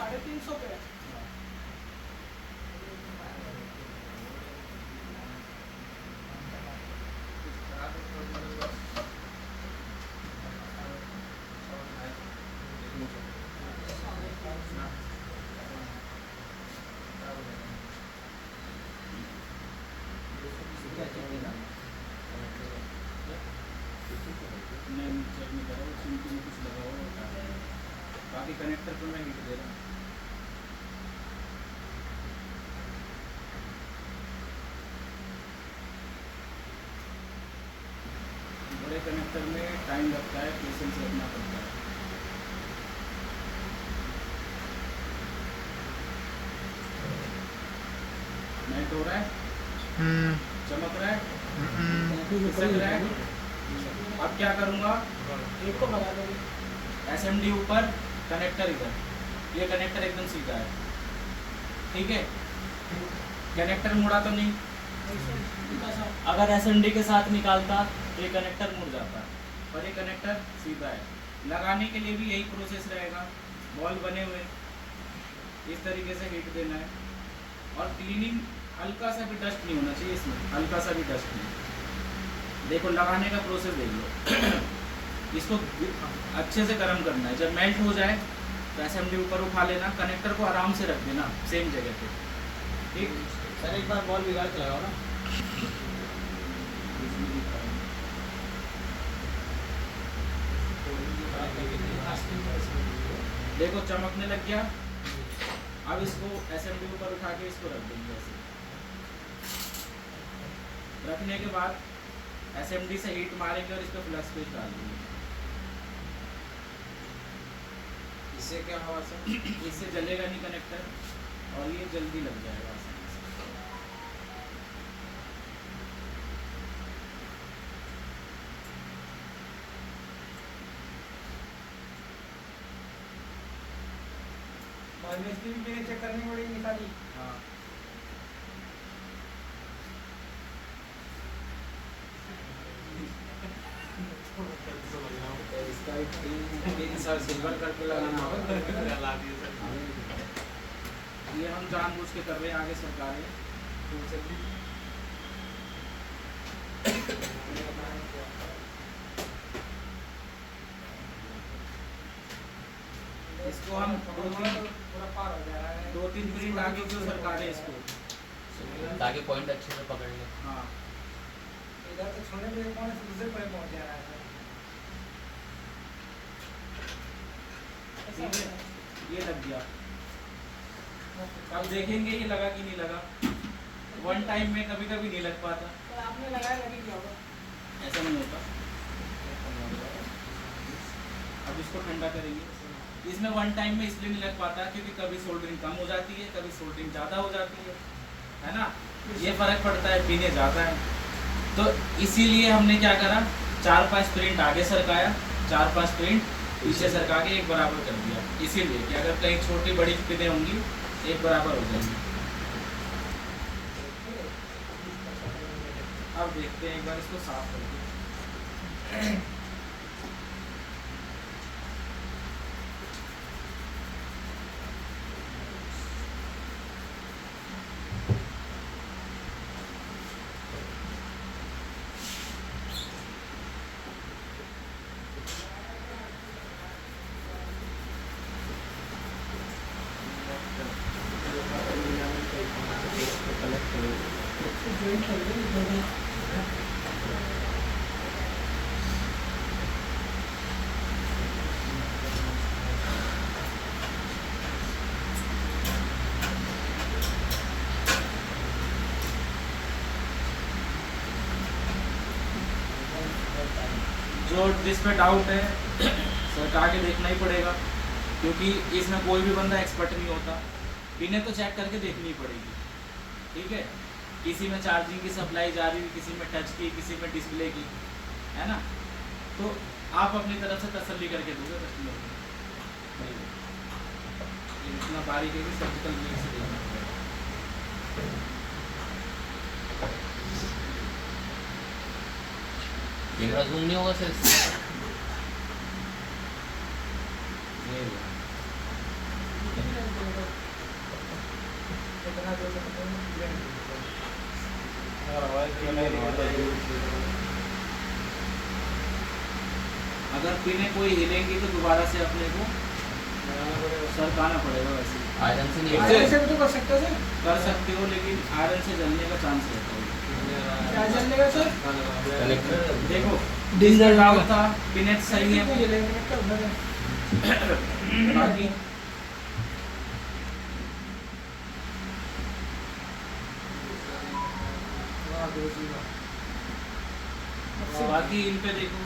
350 पे है। नहीं चेक नहीं करा, सिम में कुछ लगा हुआ होता है, बाकी कनेक्टर पर मैं हीट दे रहा हूँ। बड़े कनेक्टर में टाइम लगता है, पेशेंस रखना पड़ता है। नेट हो रहा है, चमक रहा है, खिसक रहा है। अब क्या करूँगा, एक को लगा दोगे, SMD ऊपर, कनेक्टर इधर, ये कनेक्टर एकदम सीधा है, ठीक है। कनेक्टर मुड़ा तो नहीं, अगर SMD के साथ निकालता तो ये कनेक्टर मुड़ जाता, और ये कनेक्टर सीधा है। लगाने के लिए भी यही प्रोसेस रहेगा, बॉल बने हुए इस तरीके से हीट देना है। और क्लीनिंग, हल्का सा भी डस्ट नहीं होना चाहिए इसमें, हल्का सा भी डस्ट नहीं। देखो लगाने का प्रोसेस देख लो। इसको अच्छे से गर्म करना है, जब मेल्ट हो जाए तो SMD ऊपर उठा लेना, कनेक्टर को आराम से रख देना सेम जगह पे, ठीक। सर एक बार बॉल बिगाड़ के लगाओ ना। देखो चमकने लग गया। अब इसको SMD ऊपर उठा के इसको रख देंगे ऐसे। रखने के बाद SMD से हीट मारेंगे और इस पर फ्लक्स पेस्ट डाल देंगे। इससे क्या होगा सर? इससे जलेगा नहीं कनेक्टर, और ये जल्दी लग जाएगा आसानी से। मिस्त्री भी मेरे चेक करनी पड़ेगी निकाली। हाँ, इसका 3 साल सिल्वर करके लगाना होगा। ये हम जानबूझ के कर रहे हैं, आगे सरकारें। इसको हम पूरा पार हो जा रहा है। 2-3 प्रिंट आगे क्यों सरकारें इसको, ताकि पॉइंट अच्छे से पकड़ ले। हाँ इधर तो छोड़ने के लिए कौन से दूसरे पर पहुंच जा रहा है ठीक है, ये लग गया। अब देखेंगे ये लगा कि नहीं लगा। वन टाइम में कभी कभी नहीं लग पाता, सर आपने लगाया लगी क्या होगा? ऐसा नहीं होता। अब इसको ठंडा करेंगे। इसमें वन टाइम में इसलिए नहीं लग पाता क्योंकि कभी सोल्डरिंग कम हो जाती है, कभी सोल्डरिंग ज़्यादा हो जाती है ना। ये फ़र्क पड़ता है, पीने जाता है। तो इसीलिए हमने क्या करा, 4-5 प्रिंट आगे सरकाया, 4-5 प्रिंट पीछे सरका के एक बराबर कर दिया। इसीलिए कि अगर कहीं छोटी बड़ी पिनें होंगी एक बराबर हो जाएंगी। अब देखते हैं, एक बार इसको साफ करके। जो जिस पे डाउट है सरकार के देखना ही पड़ेगा, क्योंकि इसमें कोई भी बंदा एक्सपर्ट नहीं होता। इन्हें तो चेक करके देखनी पड़ेगी, ठीक है। किसी में चार्जिंग की सप्लाई जा रही है, किसी में टच की, किसी में डिस्प्ले की, है ना। तो आप अपनी तरफ से तसल्ली करके दोगे कस्टमर को। ये इतना बारीक है कि सर्जिकल ब्लेड से देखना पड़ेगा। कैमरा जूम नहीं होगा सर इससे? ये अगर पिने कोई हिलेंगी तो दोबारा से अपने को सरकाना पड़ेगा। वैसे आयरन से नहीं आयरन से भी तो कर सकते हो सर। कर सकते हो, लेकिन आयरन से जलने का चांस रहता है। क्या जलने का सर? कनेक्टर देखो डीजल डाउट था, पिनेट सही है ये लेने का उधर है। बाकी बाकी इन पे देखो,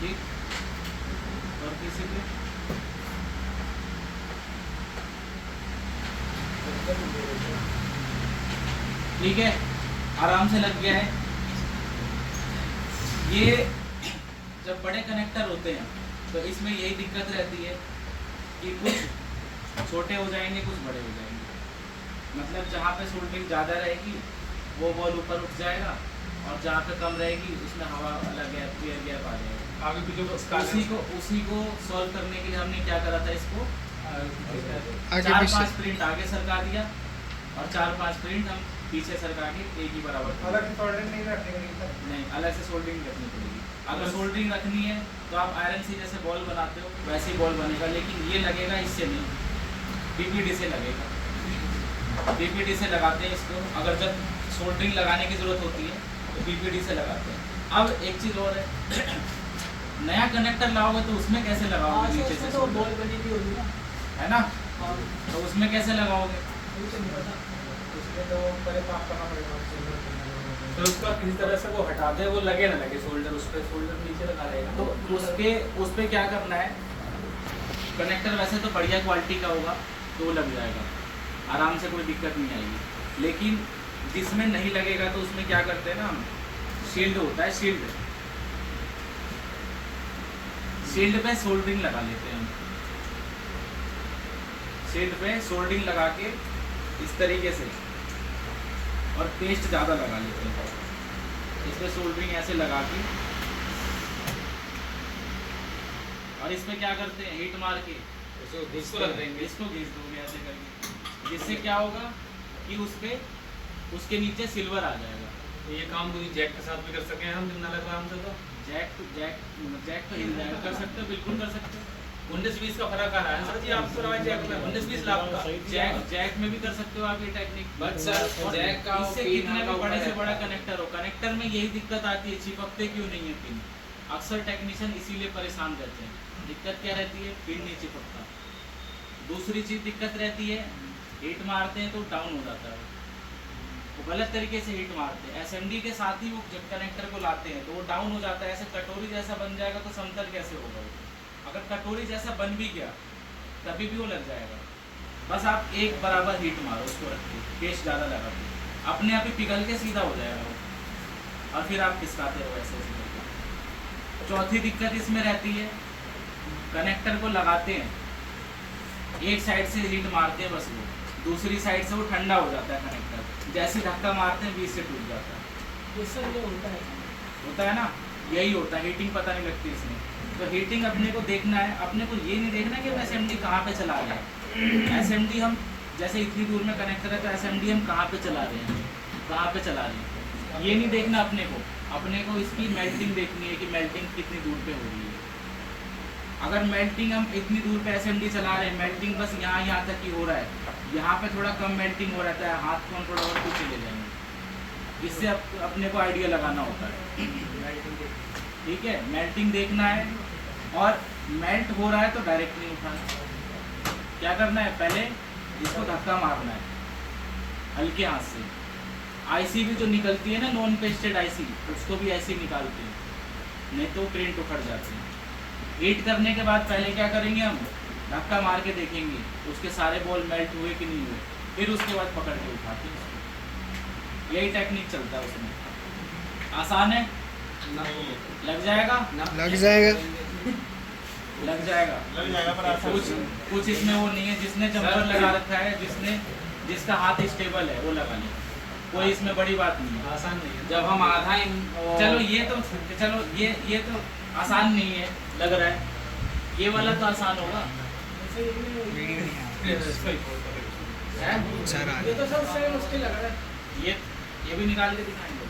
ठीक। और किसी पे ठीक है, आराम से लग गया है। ये जब बड़े कनेक्टर होते हैं तो इसमें यही दिक्कत रहती है कि कुछ छोटे हो जाएंगे, कुछ बड़े हो जाएंगे। मतलब जहाँ पे सोल्डरिंग ज़्यादा रहेगी वो बॉल ऊपर उठ जाएगा, और जहाँ पे कम रहेगी उसमें हवा अलग गैप, एयर गैप आ जाएगा। आगे पीछे उसी को सॉल्व करने के लिए हमने क्या करा था, इसको आगे 4-5 प्रिंट आगे सरका दिया और 4-5 प्रिंट हम पीछे सरका के एक ही बराबर कर अलग से सोल्डरिंग नहीं रखने का। नहीं, अलग से सोल्डरिंग रखनी पड़ेगी। अगर सोल्डरिंग रखनी है तो आप आयरन से जैसे बॉल बनाते हो वैसे ही बॉल बनेगा, लेकिन ये लगेगा इससे नहीं, पीपीडी से लगेगा। पीपीडी से लगाते हैं इसको, अगर जब सोल्डरिंग लगाने की ज़रूरत होती है तो पीपीडी से लगाते हैं। अब एक चीज़ और है, नया कनेक्टर लाओगे तो उसमें कैसे लगाओगे, नीचे से तो बॉल बनी भी होगी ना, है ना, तो उसमें कैसे लगाओगे? उसमें तो पहले पाप करना पड़ेगा। तो उसका किसी तरह से वो हटा दे, वो लगे ना लगे शोल्डर, उस पे शोल्डर नीचे लगा रहेगा तो उस पे क्या करना है, कनेक्टर वैसे तो बढ़िया क्वालिटी का होगा तो वो लग जाएगा आराम से, कोई दिक्कत नहीं आएगी। लेकिन जिसमें नहीं लगेगा तो उसमें क्या करते हैं ना हम, शील्ड होता है, शील्ड पे सोल्डरिंग लगा लेते हैं हम। शील्ड पे सोल्डरिंग लगा के इस तरीके से, और पेस्ट ज़्यादा लगा लेते हैं। इस पे सोल्डरिंग ऐसे लगा के, और इसमें क्या करते हैं, हीट मार के इसको रख देंगे। इसको घिस दोगे ऐसे करके, जिससे क्या होगा कि उस पे उसके नीचे सिल्वर आ जाएगा। ये काम तो जैक के साथ भी कर सके हम, जितना लग रहा हमसे तो जैक तो हिल जाएगा, कर सकते हो, बिल्कुल कर सकते हो। 19-20 का फर्क आ रहा है सर जी, आप तो जैक में 19-20 लाख का जैक में भी कर सकते हो आप ये टेक्निक। बट सर और जैक का इससे पिन कितने का भी बड़े से ऊपर बड़ा है। कनेक्टर हो, कनेक्टर में यही दिक्कत आती है, चिपकते क्यों नहीं है पिन। अक्सर टेक्नीशियन इसीलिए परेशान रहते हैं। दिक्कत क्या रहती है, पिन नहीं चिपकता। दूसरी चीज़ दिक्कत रहती है, हीट मारते हैं तो डाउन हो जाता है, वो गलत तरीके से हीट मारते हैं। एसएमडी के साथ ही वो जब कनेक्टर को लाते हैं तो वो डाउन हो जाता है, ऐसे कटोरी जैसा बन जाएगा तो समतल कैसे होगा वो। अगर कटोरी जैसा बन भी गया तभी भी वो लग जाएगा। बस आप एक बराबर हीट मारो उसको, रख के पेस्ट ज़्यादा लगा के, अपने आप ही पिघल के सीधा हो जाएगा वो, और फिर आप खिसकाते रहो ऐसे ऐसे करके। चौथी दिक्कत इसमें रहती है, कनेक्टर को लगाते हैं, एक साइड से हीट मारते हैं बस, वो दूसरी साइड से वो ठंडा हो जाता है कनेक्टर, जैसे धक्का मारते हैं 20 से टूट जाता है। ये सर ये होता है ना, यही होता है, हीटिंग पता नहीं लगती इसमें। तो हीटिंग अपने को देखना है, अपने को ये नहीं देखना कि हम एसएमडी कहाँ पे चला रहे हैं। एसएमडी हम जैसे इतनी दूर में कनेक्टर है तो एसएमडी हम कहाँ पे चला रहे हैं, कहाँ पे चला रहे हैं, ये नहीं देखना अपने को इसकी मेल्टिंग देखनी है कि मेल्टिंग कितनी दूर पे हो रही है। अगर मेल्टिंग हम इतनी दूर पे एसएमडी चला रहे हैं, मेल्टिंग बस यहाँ तक ही हो रहा है, यहाँ पे थोड़ा कम मेल्टिंग हो रहता है, हाथ को हम थोड़ा और पीछे ले जाएंगे, इससे अपने को आइडिया लगाना होता है। ठीक है, मेल्टिंग देखना है, और मेल्ट हो रहा है तो डायरेक्ट नहीं उठाना, क्या करना है, पहले इसको धक्का मारना है हल्के हाथ से। आईसी भी जो निकलती है ना, नॉन पेस्टेड आईसी, उसको भी ऐसे निकालते हैं, नहीं तो प्रिंट उखड़ जाते हैं। हीट करने के बाद पहले क्या करेंगे, हम धक्का मार के देखेंगे उसके सारे बॉल मेल्ट हुए कि नहीं हुए, फिर उसके बाद पकड़ के उठाते हैं उसको। यही टेक्निक चलता है उसमें। आसान है, लग जाएगा लग जाएगा पर कुछ इसमें वो नहीं है। जिसने जंपर लगा रखा है, जिसका हाथ स्टेबल है वो लगा ले, कोई इसमें बड़ी बात नहीं है। आसान नहीं है। जब हम आधा चलो ये तो आसान नहीं है लग रहा है, ये वाला तो आसान होगा। इसको ही बोल दो। है? ये तो सब सेम उसके लग रहा है। ये भी निकाल के दिखाएंगे।